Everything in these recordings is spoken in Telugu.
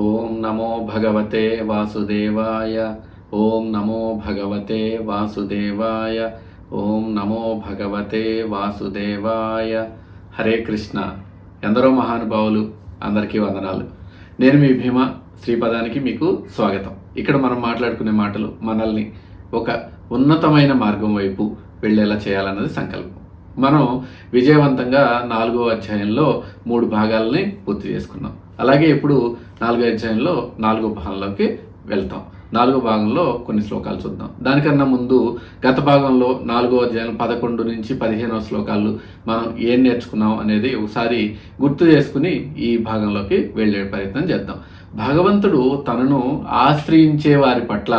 ఓం నమో భగవతే వాసుదేవాయ. ఓం నమో భగవతే వాసుదేవాయ. ఓం నమో భగవతే వాసుదేవాయ. హరే కృష్ణ. ఎందరో మహానుభావులు, అందరికీ వందనాలు. నేను మీ భీమ. శ్రీపదానికి మీకు స్వాగతం. ఇక్కడ మనం మాట్లాడుకునే మాటలు మనల్ని ఒక ఉన్నతమైన మార్గం వైపు వెళ్ళేలా చేయాలన్నది సంకల్పం. మనం విజయవంతంగా 4వ అధ్యాయంలో 3 భాగాలని పూర్తి చేసుకున్నాం. అలాగే ఇప్పుడు 4వ అధ్యాయంలో 4వ భాగంలోకి వెళ్తాం. 4వ భాగంలో కొన్ని శ్లోకాలు చూద్దాం. దానికన్నా ముందు గత భాగంలో 4వ అధ్యాయం 11 నుంచి 15వ శ్లోకాలు మనం ఏం నేర్చుకున్నాం అనేది ఒకసారి గుర్తు చేసుకుని ఈ భాగంలోకి వెళ్ళే ప్రయత్నం చేద్దాం. భగవంతుడు తనను ఆశ్రయించే వారి పట్ల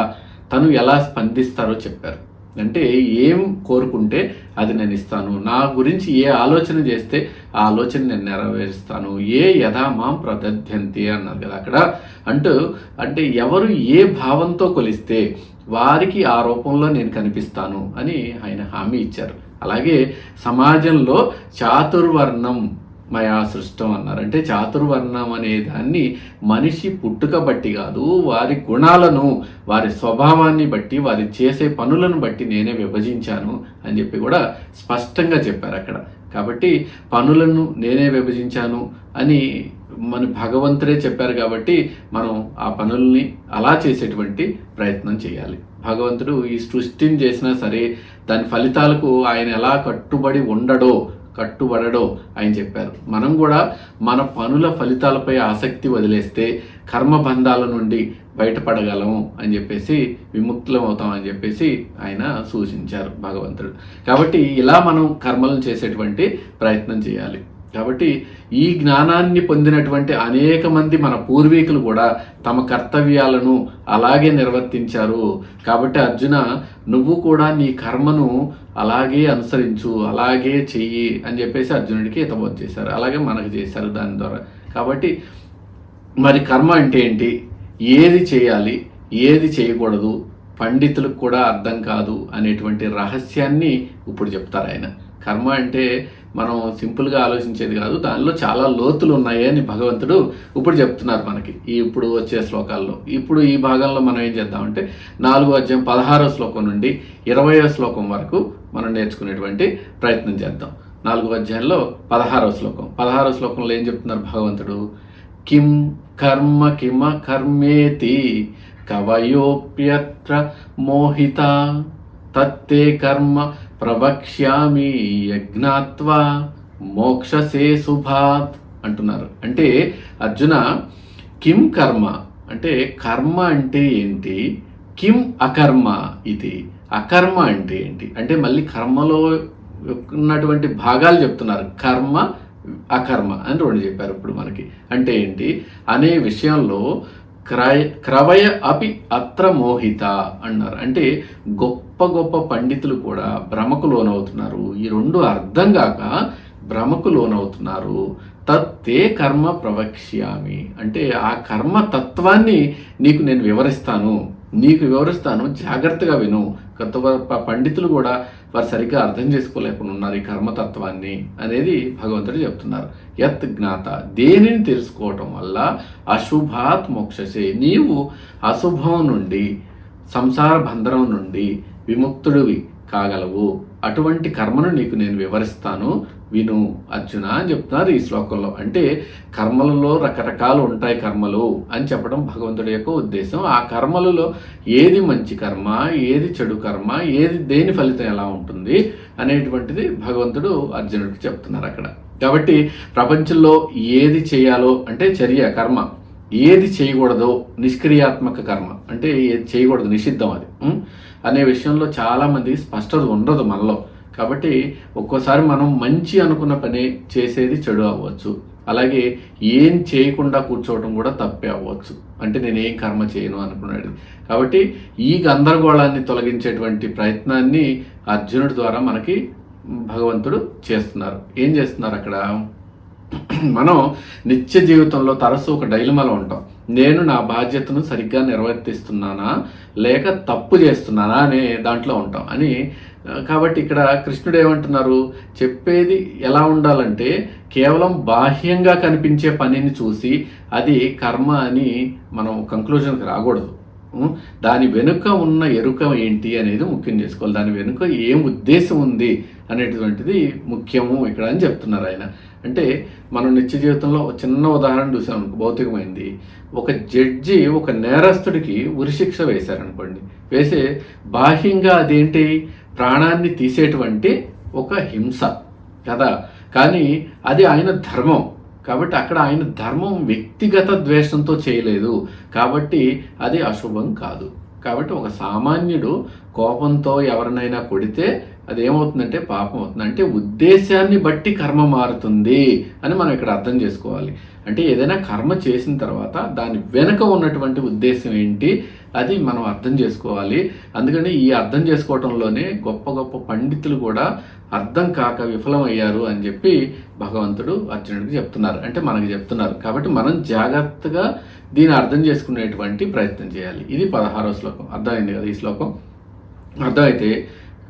తను ఎలా స్పందిస్తారో చెప్పారు. అంటే ఏం కోరుకుంటే అది నేను ఇస్తాను, నా గురించి ఏ ఆలోచన చేస్తే ఆ ఆలోచన నేను నెరవేరుస్తాను, ఏ యథా మాం ప్రదధ్యంతి అన్నారు కదా అక్కడ. అంటే ఎవరు ఏ భావంతో కొలిస్తే వారికి ఆ రూపంలో నేను కనిపిస్తాను అని ఆయన హామీ ఇచ్చారు. అలాగే సమాజంలో చాతుర్వర్ణం మయా సృష్టం అన్నారు. అంటే చాతుర్వర్ణం అనే దాన్ని మనిషి పుట్టుక బట్టి కాదు, వారి గుణాలను, వారి స్వభావాన్ని బట్టి, వారి చేసే పనులను బట్టి నేనే విభజించాను అని చెప్పి కూడా స్పష్టంగా చెప్పారు అక్కడ. కాబట్టి పనులను నేనే విభజించాను అని మన భగవంతుడే చెప్పారు. కాబట్టి మనం ఆ పనుల్ని అలా చేసేటువంటి ప్రయత్నం చేయాలి. భగవంతుడు ఈ సృష్టిని చేసినా సరే దాని ఫలితాలకు ఆయన ఎలా కట్టుబడడో ఆయన చెప్పారు. మనం కూడా మన పనుల ఫలితాలపై ఆసక్తి వదిలేస్తే కర్మబంధాల నుండి బయటపడగలము అని చెప్పేసి, విముక్తులం అవుతాం అని చెప్పేసి ఆయన సూచించారు భగవంతుడు. కాబట్టి ఇలా మనం కర్మలను చేసేటువంటి ప్రయత్నం చేయాలి. కాబట్టి ఈ జ్ఞానాన్ని పొందినటువంటి అనేక మంది మన పూర్వీకులు కూడా తమ కర్తవ్యాలను అలాగే నిర్వర్తించారు. కాబట్టి అర్జున, నువ్వు కూడా నీ కర్మను అలాగే అనుసరించు, అలాగే చెయ్యి అని చెప్పేసి అర్జునుడికి హితబోధ చేశారు. అలాగే మనకు చేశారు దాని ద్వారా. కాబట్టి మరి కర్మ అంటే ఏంటి, ఏది చేయాలి, ఏది చేయకూడదు, పండితులకు కూడా అర్థం కాదు అనేటువంటి రహస్యాన్ని ఇప్పుడు చెప్తారు ఆయన. కర్మ అంటే మనం సింపుల్గా ఆలోచించేది కాదు, దానిలో చాలా లోతులు ఉన్నాయి అని భగవంతుడు ఇప్పుడు చెప్తున్నారు మనకి ఇప్పుడు వచ్చే శ్లోకాల్లో. ఇప్పుడు ఈ భాగంలో మనం ఏం చేద్దామంటే 4వ అధ్యాయం 16వ శ్లోకం నుండి 20వ శ్లోకం వరకు మనం నేర్చుకునేటువంటి ప్రయత్నం చేద్దాం. 4వ అధ్యాయంలో 16వ శ్లోకం. 16వ శ్లోకంలో ఏం చెప్తున్నారు భగవంతుడు? కిం కర్మ కిమ కర్మేతి కవయోప్యత్ర మోహిత తత్తే కర్మ ప్రవక్ష్యామి యజ్ఞాత్వా మోక్షసే శుభాత్ అంటున్నారు. అంటే అర్జున, కిం కర్మ అంటే కర్మ అంటే ఏంటి, కిం అకర్మ ఇది అకర్మ అంటే ఏంటి అంటే మళ్ళీ కర్మలో ఉన్నటువంటి భాగాలు చెప్తున్నారు. కర్మ అకర్మ అని 2 చెప్పారు ఇప్పుడు మనకి. అంటే ఏంటి అనే విషయంలో క్రవయ అపి అత్ర మోహిత అన్నారు. అంటే గొప్ప గొప్ప పండితులు కూడా భ్రమకు లోనవుతున్నారు. ఈ 2 అర్థం కాక భ్రమకు లోనవుతున్నారు. తత్తే కర్మ ప్రవక్ష్యామి అంటే ఆ కర్మ తత్వాన్ని నీకు నేను వివరిస్తాను, జాగ్రత్తగా విను. కొత్త పండితులు కూడా వారు సరిగ్గా అర్థం చేసుకోలేకుండా ఉన్నారు ఈ కర్మతత్వాన్ని అనేది భగవంతుడు చెప్తున్నారు. యత్ జ్ఞాత దేనిని తెలుసుకోవటం వల్ల అశుభాత్ మోక్షసే నీవు అశుభం నుండి, సంసార బంధనం నుండి విముక్తుడివి కాగలవు. అటువంటి కర్మను నీకు నేను వివరిస్తాను, విను అర్జున అని చెప్తున్నారు ఈ శ్లోకంలో. అంటే కర్మలలో రకరకాలు ఉంటాయి కర్మలు అని చెప్పడం భగవంతుడి యొక్క ఉద్దేశం. ఆ కర్మలలో ఏది మంచి కర్మ, ఏది చెడు కర్మ, దేని ఫలితం ఎలా ఉంటుంది అనేటువంటిది భగవంతుడు అర్జునుడికి చెప్తున్నారు అక్కడ. కాబట్టి ప్రపంచంలో ఏది చేయాలో అంటే చర్య కర్మ, ఏది చేయకూడదో నిష్క్రియాత్మక కర్మ అంటే ఏది చేయకూడదు, నిషిద్ధం అది అనే విషయంలో చాలామందికి స్పష్టత ఉండదు మనలో. కాబట్టి ఒక్కోసారి మనం మంచి అనుకున్న పని చేసేది చెడు అవ్వచ్చు, అలాగే ఏం చేయకుండా కూర్చోవడం కూడా తప్పే అవ్వచ్చు. అంటే నేనేం కర్మ చేయను అనుకున్నాడు. కాబట్టి ఈ గందరగోళాన్ని తొలగించేటువంటి ప్రయత్నాన్ని అర్జునుడి ద్వారా మనకి భగవంతుడు చేస్తున్నారు. ఏం చేస్తున్నారు అక్కడ? మనం నిత్య జీవితంలో తరచూ ఒక డైలమాలో ఉంటాం. నేను నా బాధ్యతను సరిగ్గా నిర్వర్తిస్తున్నానా లేక తప్పు చేస్తున్నానా అనే దాంట్లో ఉంటాం అని. కాబట్టి ఇక్కడ కృష్ణుడు ఏమంటున్నారు, చెప్పేది ఎలా ఉండాలంటే కేవలం బాహ్యంగా కనిపించే పనిని చూసి అది కర్మ అని మనం కంక్లూజన్కి రాకూడదు. దాని వెనుక ఉన్న ఎరుక ఏంటి అనేది ముఖ్యం చేసుకోవాలి. దాని వెనుక ఏం ఉద్దేశం ఉంది అనేటువంటిది ముఖ్యము ఇక్కడ అని చెప్తున్నారు ఆయన. అంటే మనం నిత్య జీవితంలో ఒక చిన్న ఉదాహరణ చూసాం, భౌతికమైంది. ఒక జడ్జి ఒక నేరస్తుడికి ఉరిశిక్ష వేశారనుకోండి, వేసే బాహ్యంగా అదేంటి, ప్రాణాన్ని తీసేటువంటి ఒక హింస కదా. కానీ అది ఆయన ధర్మం కాబట్టి అక్కడ ఆయన ధర్మం వ్యక్తిగత ద్వేషంతో చేయలేదు కాబట్టి అది అశుభం కాదు. కాబట్టి ఒక సామాన్యుడు కోపంతో ఎవరినైనా కొడితే అదేమవుతుందంటే పాపం అవుతుంది. అంటే ఉద్దేశాన్ని బట్టి కర్మ మారుతుంది అని మనం ఇక్కడ అర్థం చేసుకోవాలి. అంటే ఏదైనా కర్మ చేసిన తర్వాత దాని వెనుక ఉన్నటువంటి ఉద్దేశం ఏంటి అది మనం అర్థం చేసుకోవాలి. అందుకని ఈ అర్థం చేసుకోవటంలోనే గొప్ప గొప్ప పండితులు కూడా అర్థం కాక విఫలమయ్యారు అని చెప్పి భగవంతుడు అర్జునుడికి చెప్తున్నారు, అంటే మనకి చెప్తున్నారు. కాబట్టి మనం జాగ్రత్తగా దీన్ని అర్థం చేసుకునేటువంటి ప్రయత్నం చేయాలి. ఇది 16వ శ్లోకం. అర్థమైంది కదా ఈ శ్లోకం? అర్థమైతే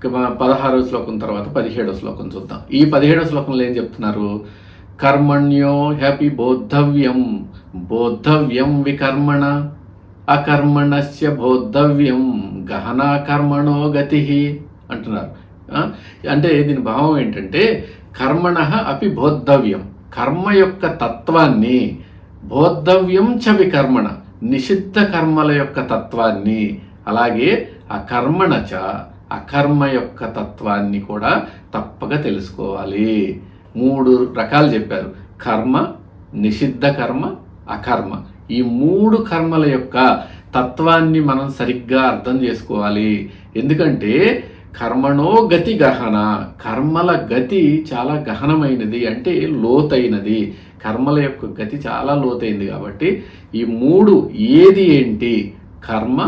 16వ శ్లోకం తర్వాత 17వ శ్లోకం చూద్దాం. ఈ 17వ శ్లోకంలో ఏం చెప్తున్నారు? కర్మణ్యో హ్యాపి బోద్ధవ్యం బోద్ధవ్యం వికర్మణ అకర్మణస్య బోద్ధవ్యం గహనా కర్మణో గతి అంటున్నారు. అంటే దీని భావం ఏంటంటే కర్మణ అపి బోద్ధవ్యం, కర్మ యొక్క తత్వాన్ని, బోద్ధవ్యం చ వికర్మణ, నిషిద్ధ కర్మల యొక్క తత్వాన్ని, అలాగే అకర్మణ చ, అకర్మ యొక్క తత్వాన్ని కూడా తప్పక తెలుసుకోవాలి. 3 రకాలు చెప్పారు: కర్మ, నిషిద్ధ కర్మ, అకర్మ. ఈ 3 కర్మల యొక్క తత్వాన్ని మనం సరిగ్గా అర్థం చేసుకోవాలి. ఎందుకంటే కర్మణో గతి గహన, కర్మల గతి చాలా గహనమైనది, అంటే లోతైనది. కర్మల యొక్క గతి చాలా లోతైంది. కాబట్టి ఈ 3 ఏది ఏంటి? కర్మ,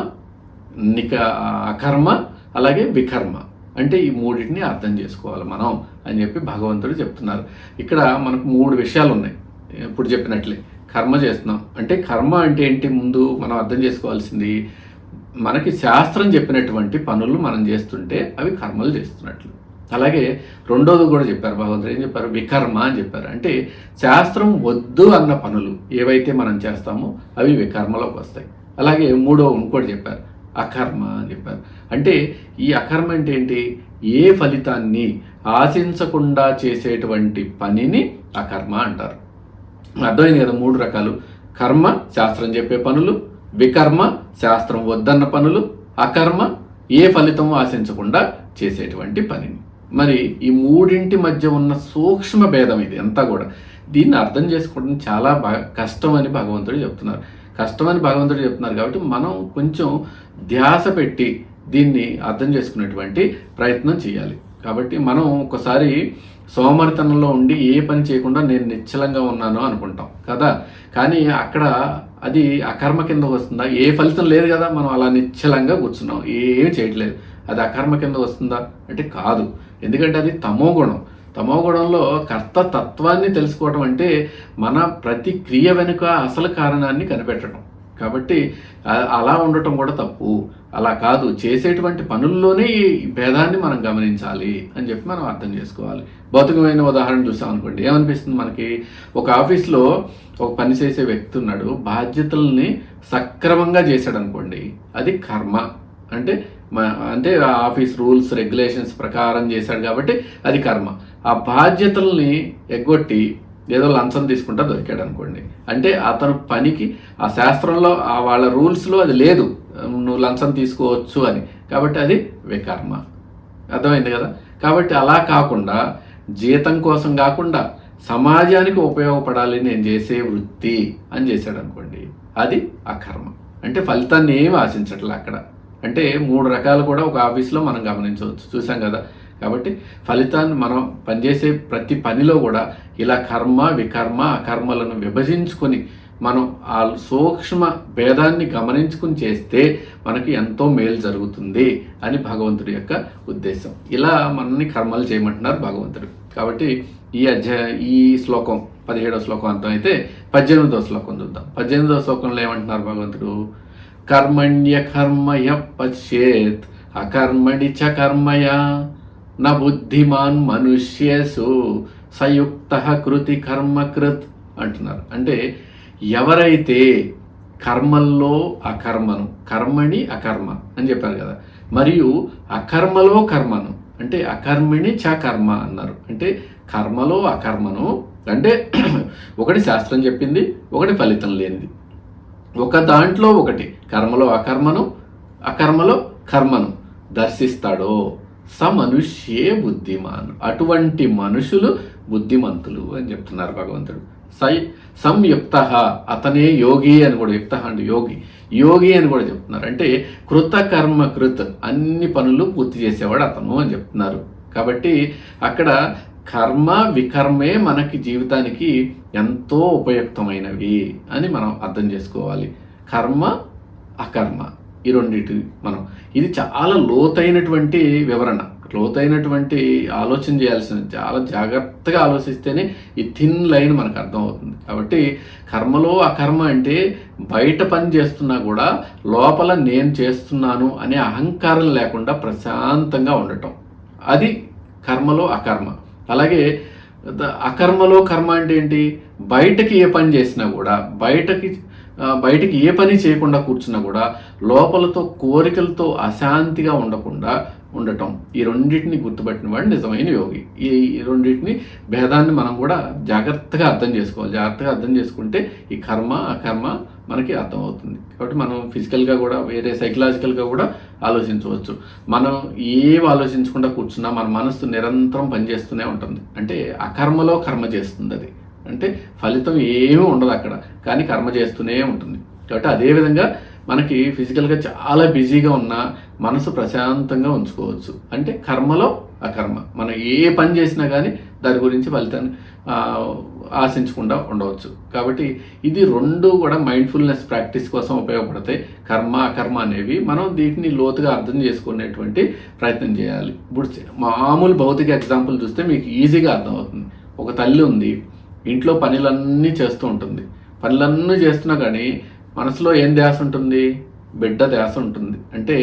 అకర్మ, అలాగే వికర్మ. అంటే ఈ 3టిని అర్థం చేసుకోవాలి మనం అని చెప్పి భగవంతుడు చెప్తున్నారు. ఇక్కడ మనకు 3 విషయాలు ఉన్నాయి. ఇప్పుడు చెప్పినట్లే కర్మ చేస్తున్నాం అంటే కర్మ అంటే ఏంటి? ముందు మనం అర్థం చేసుకోవాల్సింది, మనకి శాస్త్రం చెప్పినటువంటి పనులు మనం చేస్తుంటే అవి కర్మలు చేస్తున్నట్లు. అలాగే రెండోది కూడా చెప్పారు భగవంతుడు. ఏం చెప్పారు? వికర్మ అని చెప్పారు. అంటే శాస్త్రం వద్దు అన్న పనులు ఏవైతే మనం చేస్తామో అవి వికర్మలోకి వస్తాయి. అలాగే ఇంకోటి చెప్పారు, అకర్మ అని చెప్పారు. అంటే ఈ అకర్మ అంటే ఏంటి? ఏ ఫలితాన్ని ఆశించకుండా చేసేటువంటి పనిని అకర్మ అంటారు. అర్థమైంది కదా? 3 రకాలు: కర్మ శాస్త్రం చెప్పే పనులు, వికర్మ శాస్త్రం వద్దన్న పనులు, అకర్మ ఏ ఫలితం ఆశించకుండా చేసేటువంటి పనిని. మరి ఈ 3ంటి మధ్య ఉన్న సూక్ష్మ భేదం ఇది అంతా కూడా. దీన్ని అర్థం చేసుకోవడం చాలా కష్టం అని భగవంతుడు చెప్తున్నారు. కష్టమని భగవంతుడు చెప్తున్నారు కాబట్టి మనం కొంచెం ధ్యాస పెట్టి దీన్ని అర్థం చేసుకునేటువంటి ప్రయత్నం చేయాలి. కాబట్టి మనం ఒకసారి సోమరితనంలో ఉండి ఏ పని చేయకుండా నేను నిశ్చలంగా ఉన్నాను అనుకుంటాం కదా. కానీ అక్కడ అది అకర్మ కింద వస్తుందా? ఏ ఫలితం లేదు కదా, మనం అలా నిశ్చలంగా కూర్చున్నాం, ఏం చేయట్లేదు. అది అకర్మ కింద వస్తుందా అంటే కాదు. ఎందుకంటే అది తమోగుణం. తమోగుణంలో కర్త తత్వాన్ని తెలుసుకోవడం అంటే మన ప్రతి క్రియ వెనుక అసలు కారణాన్ని కనిపెట్టడం. కాబట్టి అలా ఉండటం కూడా తప్పు. అలా కాదు, చేసేటువంటి పనుల్లోనే ఈ భేదాన్ని మనం గమనించాలి అని చెప్పి మనం అర్థం చేసుకోవాలి. భౌతికమైన ఉదాహరణ చూసాం అనుకోండి, ఏమనిపిస్తుంది మనకి? ఒక ఆఫీస్లో ఒక పని చేసే వ్యక్తి ఉన్నాడు, బాధ్యతల్ని సక్రమంగా చేశాడు అనుకోండి, అది కర్మ. అంటే ఆ ఆఫీస్ రూల్స్ రెగ్యులేషన్స్ ప్రకారం చేశాడు కాబట్టి అది కర్మ. ఆ బాధ్యతల్ని ఎగ్గొట్టి ఏదో లంచం తీసుకుంటా దొరికాడు అనుకోండి, అంటే అతను పనికి ఆ శాస్త్రంలో వాళ్ళ రూల్స్లో అది లేదు, నువ్వు లంచం తీసుకోవచ్చు అని, కాబట్టి అది వికర్మ. అర్థమైంది కదా? కాబట్టి అలా కాకుండా జీతం కోసం కాకుండా సమాజానికి ఉపయోగపడాలి నేను చేసే వృత్తి అని చేశాడు అనుకోండి, అది అకర్మ. అంటే ఫలితాన్ని ఏమి ఆశించట్లే అక్కడ. అంటే 3 రకాలు కూడా ఒక ఆఫీస్లో మనం గమనించవచ్చు, చూసాం కదా. కాబట్టి ఫలితాన్ని మనం పనిచేసే ప్రతి పనిలో కూడా ఇలా కర్మ, వికర్మ, అకర్మలను విభజించుకొని మనం ఆ సూక్ష్మ భేదాన్ని గమనించుకుని చేస్తే మనకి ఎంతో మేలు జరుగుతుంది అని భగవంతుడి యొక్క ఉద్దేశం. ఇలా మనల్ని కర్మలు చేయమంటున్నారు భగవంతుడు. కాబట్టి ఈ శ్లోకం 17వ శ్లోకం అంతం అయితే 18వ శ్లోకం చూద్దాం. 18వ శ్లోకంలో ఏమంటున్నారు భగవంతుడు? కర్మణ్య కర్మయ పశ్యేత్ అకర్మణి చ కర్మయ న బుద్ధిమాన్ మనుష్యేసు సయుక్త కృతి కర్మకృత్ అంటున్నారు. అంటే ఎవరైతే కర్మల్లో అకర్మను, కర్మణి అకర్మ అని చెప్పారు కదా, మరియు అకర్మలో కర్మను అంటే అకర్మిణి చ కర్మ అన్నారు. అంటే కర్మలో అకర్మను అంటే ఒకటి శాస్త్రం చెప్పింది, ఒకటి ఫలితం లేనిది. ఒక దాంట్లో ఒకటి కర్మలో అకర్మను, అకర్మలో కర్మను దర్శిస్తాడో సమనుష్యే బుద్ధిమాన్, అటువంటి మనుషులు బుద్ధిమంతులు అని చెప్తున్నారు భగవంతుడు. సంయుక్త అతనే యోగి అని కూడా, యుక్త అంటే యోగి అని కూడా చెప్తున్నారు. అంటే కృతకర్మ కృత్, అన్ని పనులు పూర్తి చేసేవాడు అతను అని చెప్తున్నారు. కాబట్టి అక్కడ కర్మ వికర్మే మనకి జీవితానికి ఎంతో ఉపయుక్తమైనవి అని మనం అర్థం చేసుకోవాలి. కర్మ అకర్మ ఈ రెండింటి ఇది చాలా లోతైనటువంటి వివరణ, లోతైనటువంటి ఆలోచన చేయాల్సింది. చాలా జాగ్రత్తగా ఆలోచిస్తేనే ఈ థిన్ లైన్ మనకు అర్థమవుతుంది. కాబట్టి కర్మలో అకర్మ అంటే బయట పని చేస్తున్నా కూడా లోపల నేను చేస్తున్నాను అనే అహంకారం లేకుండా ప్రశాంతంగా ఉండటం, అది కర్మలో అకర్మ. అలాగే అకర్మలో కర్మ అంటే ఏంటి? బయటకి ఏ పని చేసినా కూడా, బయటికి ఏ పని చేయకుండా కూర్చున్నా కూడా లోపలతో కోరికలతో అశాంతిగా ఉండకుండా ఉండటం, ఈ రెండింటిని గుర్తుపట్టిన వాడు నిజమైన యోగి. ఈ రెండింటిని భేదాన్ని మనం కూడా జాగ్రత్తగా అర్థం చేసుకోవాలి. జాగ్రత్తగా అర్థం చేసుకుంటే ఈ కర్మ అకర్మ మనకి అర్థమవుతుంది. కాబట్టి మనం ఫిజికల్గా కూడా, వేరే సైకలాజికల్గా కూడా ఆలోచించవచ్చు. మనం ఏం ఆలోచించకుండా కూర్చున్నా మన మనసు నిరంతరం పనిచేస్తూనే ఉంటుంది. అంటే అకర్మలో కర్మ చేస్తుంది అది. అంటే ఫలితం ఏమీ ఉండదు అక్కడ, కానీ కర్మ చేస్తూనే ఉంటుంది. కాబట్టి అదేవిధంగా మనకి ఫిజికల్గా చాలా బిజీగా ఉన్న మనసు ప్రశాంతంగా ఉంచుకోవచ్చు. అంటే కర్మలో అకర్మ, మనం ఏ పని చేసినా కానీ దాని గురించి ఫలితాన్ని ఆశించకుండా ఉండవచ్చు. కాబట్టి ఇది రెండు కూడా మైండ్ఫుల్నెస్ ప్రాక్టీస్ కోసం ఉపయోగపడతాయి. కర్మ అకర్మ అనేవి మనం వీటిని లోతుగా అర్థం చేసుకునేటువంటి ప్రయత్నం చేయాలి. ఇప్పుడు మామూలు భౌతిక ఎగ్జాంపుల్ చూస్తే మీకు ఈజీగా అర్థమవుతుంది. ఒక తల్లి ఉంది, ఇంట్లో పనులన్నీ చేస్తూ ఉంటుంది. పనులన్నీ చేస్తున్నా కానీ మనసులో ఏం ధ్యాస ఉంటుంది? బిడ్డ ధ్యాస ఉంటుంది. అంటే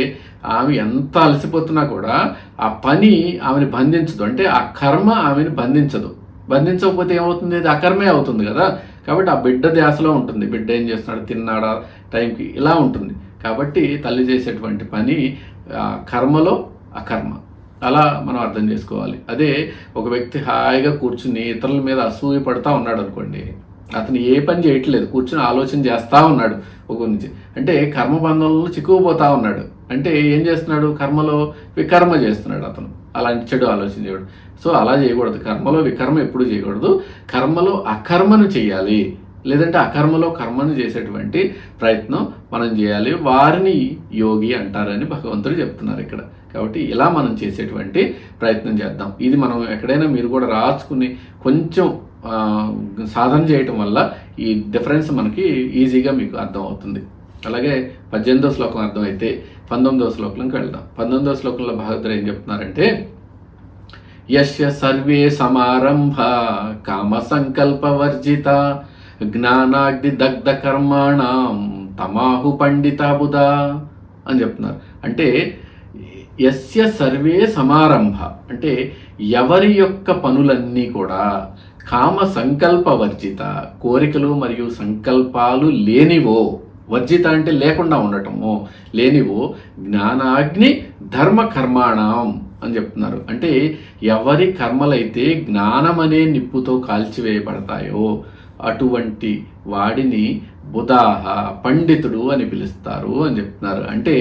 ఆమె ఎంత అలసిపోతున్నా కూడా ఆ పని ఆమెను బంధించదు. అంటే ఆ కర్మ ఆమెను బంధించదు. బంధించకపోతే ఏమవుతుంది? అది అకర్మే అవుతుంది కదా. కాబట్టి ఆ బిడ్డ ధ్యాసలో ఉంటుంది. బిడ్డ ఏం చేస్తున్నాడు, తిన్నాడా టైంకి, ఇలా ఉంటుంది. కాబట్టి తల్లి చేసేటువంటి పని కర్మలో అకర్మ, అలా మనం అర్థం చేసుకోవాలి. అదే ఒక వ్యక్తి హాయిగా కూర్చుని ఇతరుల మీద అసూయ పడతా ఉన్నాడు అనుకోండి, అతను ఏ పని చేయట్లేదు, కూర్చుని ఆలోచన చేస్తూ ఉన్నాడు ఒక గురించి, అంటే కర్మబంధంలో చిక్కుకుపోతా ఉన్నాడు. అంటే ఏం చేస్తున్నాడు? కర్మలో వికర్మ చేస్తున్నాడు అతను. అలాంటి చెడు ఆలోచన చేయడు. సో అలా చేయకూడదు. కర్మలో వికర్మ ఎప్పుడు చేయకూడదు. కర్మలో అకర్మను చేయాలి, లేదంటే అకర్మలో కర్మను చేసేటువంటి ప్రయత్నం మనం చేయాలి. వారిని యోగి అంటారని భగవంతుడు చెప్తున్నారు ఇక్కడ. కాబట్టి ఇలా మనం చేసేటువంటి ప్రయత్నం చేద్దాం. ఇది మనం ఎక్కడైనా మీరు కూడా రాసుకుని కొంచెం సాధన చేయటం వల్ల ఈ డిఫరెన్స్ మనకి ఈజీగా మీకు అర్థమవుతుంది. అలాగే 18వ శ్లోకం అర్థమైతే 19వ శ్లోకంలోకి వెళ్దాం. 19వ శ్లోకంలో భగవంతుడు ఏం చెప్తున్నారంటే, యస్య సర్వే సమారంభ కామ సంకల్పవర్జిత జ్ఞానాగ్ని దగ్ధ కర్మాణం తమాహు పండిత బుధ అని చెప్తున్నారు. అంటే యస్య సర్వే సమారంభ అంటే ఎవరి యొక్క పనులన్నీ కూడా కామ సంకల్ప వర్జిత, కోరికలు మరియు సంకల్పాలు లేనివో, వర్జిత అంటే లేకుండా ఉండటము, లేనివో జ్ఞానాగ్ని ధర్మ కర్మాణం అని చెప్తున్నారు. అంటే ఎవరి కర్మలైతే జ్ఞానం అనే నిప్పుతో కాల్చివేయబడతాయో అటువంటి వాడిని బుధాహ పండితుడు అని పిలుస్తారు అని చెప్తున్నారు. అంటే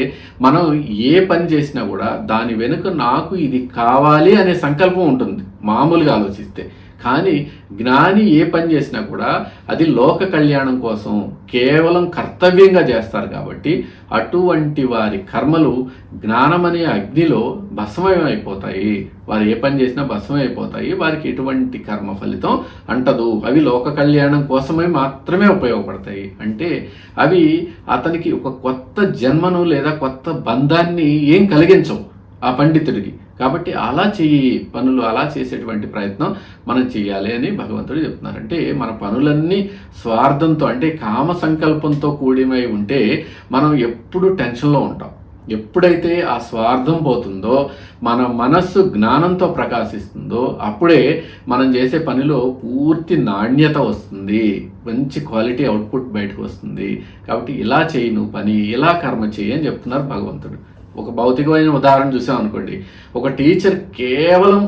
మనం ఏ పని చేసినా కూడా దాని వెనుక నాకు ఇది కావాలి అనే సంకల్పం ఉంటుంది మామూలుగా ఆలోచిస్తే. కానీ జ్ఞాని ఏ పని చేసినా కూడా అది లోక కళ్యాణం కోసం కేవలం కర్తవ్యంగా చేస్తారు. కాబట్టి అటువంటి వారి కర్మలు జ్ఞానమనే అగ్నిలో భస్మమైపోతాయి. వారు ఏ పని చేసినా భస్మమైపోతాయి. వారికి ఎటువంటి కర్మ ఫలితం అంటదు. అవి లోక కళ్యాణం కోసమే మాత్రమే ఉపయోగపడతాయి. అంటే అవి అతనికి ఒక కొత్త జన్మను లేదా కొత్త బంధాన్ని ఏం కలిగించవు ఆ పండితుడికి. కాబట్టి అలా పనులు అలా చేసేటువంటి ప్రయత్నం మనం చేయాలి అని భగవంతుడు చెప్తున్నారు. అంటే మన పనులన్నీ స్వార్థంతో అంటే కామ సంకల్పంతో కూడినై ఉంటే మనం ఎప్పుడు టెన్షన్లో ఉంటాం. ఎప్పుడైతే ఆ స్వార్థం పోతుందో, మన మనస్సు జ్ఞానంతో ప్రకాశిస్తుందో, అప్పుడే మనం చేసే పనిలో పూర్తి నాణ్యత వస్తుంది, మంచి క్వాలిటీ అవుట్పుట్ బయటకు వస్తుంది. కాబట్టి ఇలా చేయి, నువ్వు పని ఇలా కర్మ చేయి అని చెప్తున్నారు భగవంతుడు. ఒక భౌతికమైన ఉదాహరణ చూసాం అనుకోండి, ఒక టీచర్ కేవలం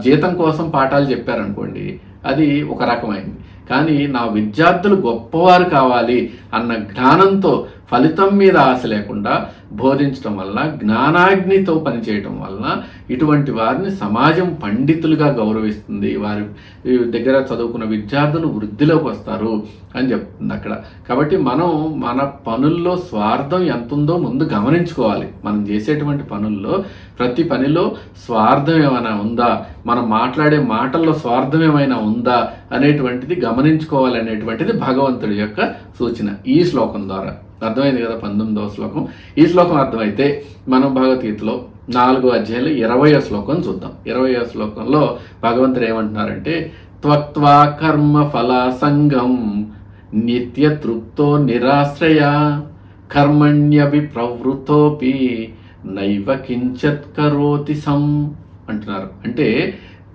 జీతం కోసం పాఠాలు చెప్పారనుకోండి, అది ఒక రకమైంది. కానీ నా విద్యార్థులు గొప్పవారు కావాలి అన్న జ్ఞానంతో, ఫలితం మీద ఆశ లేకుండా బోధించడం వలన, జ్ఞానాగ్నితో పనిచేయటం వలన ఇటువంటి వారిని సమాజం పండితులుగా గౌరవిస్తుంది. వారి దగ్గర చదువుకున్న విద్యార్థులు వృద్ధిలోకి వస్తారు అని చెప్తుంది అక్కడ. కాబట్టి మనం మన పనుల్లో స్వార్థం ఎంత ఉందో ముందు గమనించుకోవాలి. మనం చేసేటువంటి పనుల్లో ప్రతి పనిలో స్వార్థం ఏమైనా ఉందా, మనం మాట్లాడే మాటల్లో స్వార్థం ఏమైనా ఉందా అనేటువంటిది గమనించుకోవాలి అనేటువంటిది భగవంతుడి యొక్క సూచన ఈ శ్లోకం ద్వారా. అర్థమైంది కదా 19వ శ్లోకం. ఈ శ్లోకం అర్థమైతే మనం భగవద్గీతలో 4వ అధ్యాయంలో 20వ శ్లోకం చూద్దాం. 20వ శ్లోకంలో భగవంతుడు ఏమంటున్నారంటే, త్వక్త్వా కర్మ ఫల సంగం నిత్య తృప్తో నిరాశ్రయ కర్మణ్యభి ప్రవృత్తోపి నైవ కించత్ కరోతి సం అంటున్నారు. అంటే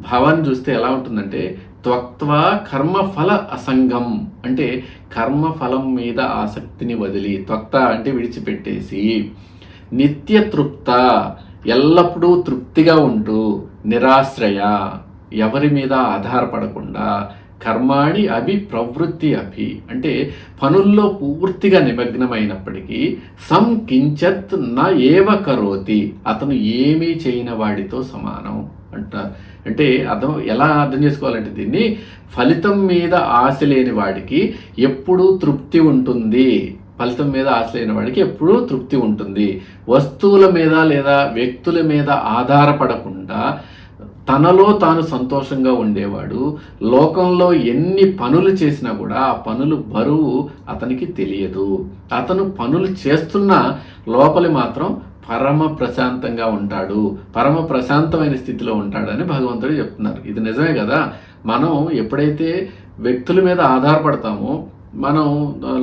భావాన్ని చూస్తే ఎలా ఉంటుందంటే, త్వక్త్వా కర్మఫల అసంగం అంటే కర్మఫలం మీద ఆసక్తిని వదిలి, త్వక్త అంటే విడిచిపెట్టేసి, నిత్య తృప్త ఎల్లప్పుడూ తృప్తిగా ఉంటూ, నిరాశ్రయ ఎవరి మీద ఆధారపడకుండా, కర్మాణి అభి ప్రవృత్తి అభి అంటే పనుల్లో పూర్తిగా నిమగ్నమైనప్పటికీ, సంకించత్ న ఏవ కరోతి అతను ఏమీ చేయని వాడితో సమానం అంటారు. అంటే ఎలా అర్థం చేసుకోవాలంటే దీన్ని, ఫలితం మీద ఆశ లేని వాడికి ఎప్పుడూ తృప్తి ఉంటుంది. ఫలితం మీద ఆశ లేని వాడికి ఎప్పుడూ తృప్తి ఉంటుంది. వస్తువుల మీద లేదా వ్యక్తుల మీద ఆధారపడకుండా తనలో తాను సంతోషంగా ఉండేవాడు లోకంలో ఎన్ని పనులు చేసినా కూడా ఆ పనులు బరువు అతనికి తెలియదు. అతను పనులు చేస్తున్నా లోపలి మాత్రం పరమ ప్రశాంతంగా ఉంటాడు, పరమ ప్రశాంతమైన స్థితిలో ఉంటాడని భగవంతుడు చెప్తున్నారు. ఇది నిజమే కదా. మనం ఎప్పుడైతే వ్యక్తుల మీద ఆధారపడతామో మనం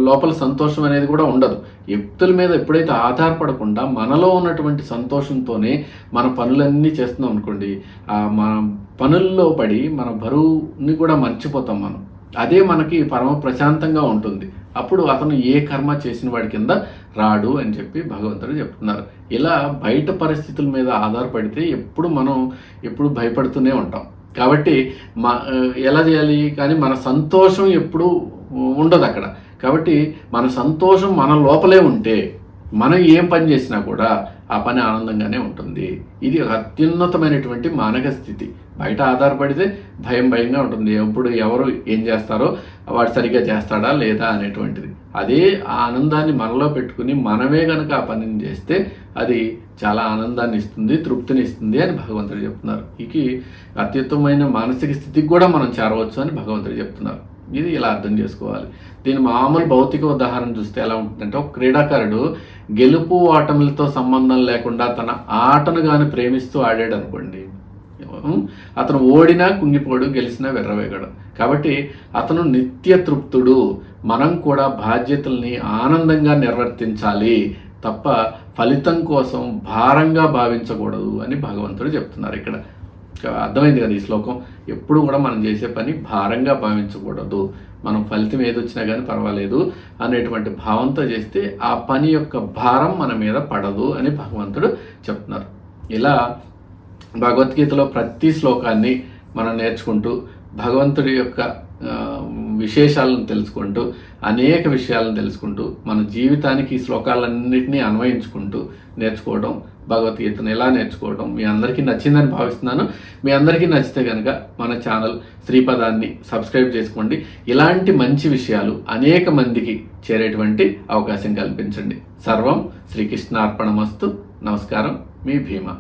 లోపల సంతోషం అనేది కూడా ఉండదు. వ్యక్తుల మీద ఎప్పుడైతే ఆధారపడకుండా మనలో ఉన్నటువంటి సంతోషంతోనే మన పనులన్నీ చేస్తున్నాం అనుకోండి, మన పనుల్లో పడి మన బరువుని కూడా మర్చిపోతాం మనం. అదే మనకి పరమ ప్రశాంతంగా ఉంటుంది. అప్పుడు అతను ఏ కర్మ చేసిన వాడి కింద రాడు అని చెప్పి భగవంతుడు చెప్తున్నారు. ఇలా బయట పరిస్థితుల మీద ఆధారపడితే ఎప్పుడు భయపడుతూనే ఉంటాం. కాబట్టి ఎలా చేయాలి, కానీ మన సంతోషం ఎప్పుడు ఉండదు అక్కడ. కాబట్టి మన సంతోషం మన లోపలే ఉంటే మనం ఏం పని చేసినా కూడా ఆ పని ఆనందంగానే ఉంటుంది. ఇది అత్యున్నతమైనటువంటి మానవ స్థితి. బయట ఆధారపడితే భయంగా ఉంటుంది. ఎప్పుడు ఎవరు ఏం చేస్తారో వాడు సరిగ్గా చేస్తాడా లేదా అనేటువంటిది. అదే ఆ ఆనందాన్ని మనలో పెట్టుకుని మనమే కనుక ఆ పనిని చేస్తే అది చాలా ఆనందాన్ని ఇస్తుంది, తృప్తిని ఇస్తుంది అని భగవంతుడు చెప్తున్నారు. ఇది అత్యుత్తమైన మానసిక స్థితికి కూడా మనం చేరవచ్చు అని భగవంతుడు చెప్తున్నారు. ఇది ఇలా అర్థం చేసుకోవాలి. దీని మామూలు భౌతిక ఉదాహరణ చూస్తే ఎలా ఉంటుందంటే, ఒక క్రీడాకారుడు గెలుపు ఓటములతో సంబంధం లేకుండా తన ఆటను కానీ ప్రేమిస్తూ ఆడాడు అనుకోండి, అతను ఓడినా కుంగిపోడు, గెలిచినా వెర్రవేగడు. కాబట్టి అతను నిత్య తృప్తుడు. మనం కూడా బాధ్యతల్ని ఆనందంగా నిర్వర్తించాలి తప్ప ఫలితం కోసం భారంగా భావించకూడదు అని భగవంతుడు చెప్తున్నారు ఇక్కడ. అర్థమైంది కదా ఈ శ్లోకం. ఎప్పుడు కూడా మనం చేసే పని భారంగా భావించకూడదు. మనం ఫలితం ఏదొచ్చినా కానీ పర్వాలేదు అనేటువంటి భావంతో చేస్తే ఆ పని యొక్క భారం మన మీద పడదు అని భగవంతుడు చెప్తున్నారు. ఇలా భగవద్గీతలో ప్రతి శ్లోకాన్ని మనం నేర్చుకుంటూ భగవంతుడి యొక్క విశేషాలను తెలుసుకుంటూ అనేక విషయాలను తెలుసుకుంటూ మన జీవితానికి ఈ శ్లోకాలన్నింటినీ అన్వయించుకుంటూ నేర్చుకోవడం, భగవద్గీతను ఎలా నేర్చుకోవడం మీ అందరికీ నచ్చిందని భావిస్తున్నాను. మీ అందరికీ నచ్చితే కనుక మన ఛానల్ శ్రీపదాన్ని సబ్స్క్రైబ్ చేసుకోండి. ఇలాంటి మంచి విషయాలు అనేక మందికి చేరేటువంటి అవకాశం కల్పించండి. సర్వం శ్రీకృష్ణార్పణమస్తు. నమస్కారం, మీ భీమా.